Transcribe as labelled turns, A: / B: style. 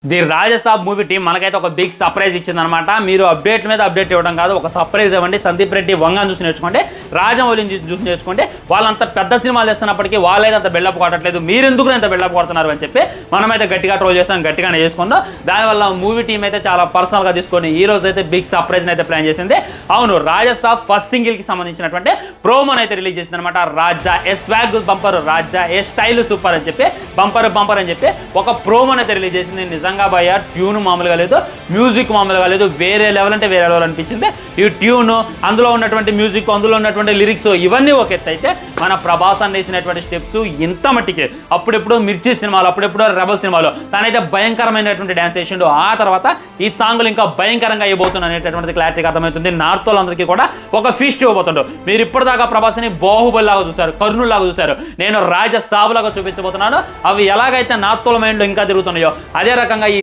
A: The Raja Saab movie team మనకైతే ఒక big surprise ఇచ్చిందనమాట. మీరు అప్డేట్ మీద అప్డేట్ ఇవ్వడం కాదు, ఒక సర్ప్రైజ్ ఇవ్వండి. సందీప్ రెడ్డి వంగని చూసి నేర్చుకోండి, రాజమౌళిని చూసి నేర్చుకోండి. వాళ్ళంత పెద్ద సినిమాలు చేస్తున్నప్పటికీ వాళ్ళైతే అంత బిల్డప్ కొట్టట్లేదు, మీరెందుకు ఇంత బిల్డప్ కొడుతున్నారు అని చెప్పి మనమైతే గట్టిగా ట్రోల్ చేస్తాం, గట్టిగానే చేసుకున్నాం. దానివల్ల మూవీ టీం అయితే చాలా పర్సనల్గా తీసుకొని ఈ రోజు అయితే బిగ్ సర్ప్రైజ్ని అయితే ప్లాన్ చేసింది. అవును, రాజసాబ్ ఫస్ట్ సింగిల్కి సంబంధించినటువంటి ప్రోమోని అయితే రిలీజ్ చేసింది అనమాట. రాజా ఏ స్వాగ్ బంపర్, రాజా ఏ స్టైల్ సూపర్ అని చెప్పి బంపర్ అని చెప్పి ఒక ప్రోమోని అయితే రిలీజ్ చేసింది. నిజంగా భయ్య ట్యూన్ మామూలుగా లేదు, మ్యూజిక్ మామూలుగా లేదు, వేరే లెవెల్ అంటే వేరే లెవెల్ అనిపించింది. ఈ ట్యూన్, అందులో ఉన్నటువంటి మ్యూజిక్, అందులో ఉన్నటువంటి లిరిక్స్ ఇవన్నీ ఒక ఎత్తు అయితే మన ప్రభాస్ అన్న వేసినటువంటి స్టెప్స్ ఇంత మట్టికి అప్పుడెప్పుడు మిర్చి సినిమాలు, అప్పుడెప్పుడు రెబల్ సినిమాలో తనైతే భయంకరమైనటువంటి డ్యాన్స్ వేసిండు. ఆ తర్వాత ఈ సాంగ్లు ఇంకా భయంకరంగా అయిపోతుంది అనేటటువంటిది క్లారిటీగా అర్థమవుతుంది. నార్త్ వాళ్ళందరికీ కూడా ఒక ఫీస్ట్ ఇవ్వబోతుండు. మీరు ఇప్పటిదాకా ప్రభాస్ని బాహుబలి లాగా చూశారు, కర్నూలు లాగా చూశారు, నేను రాజసాబ్ లాగా చూపించబోతున్నాను. అవి ఎలాగైతే నార్త్ వాళ్ళ మైండ్లో ఇంకా తిరుగుతున్నాయో అదే రకంగా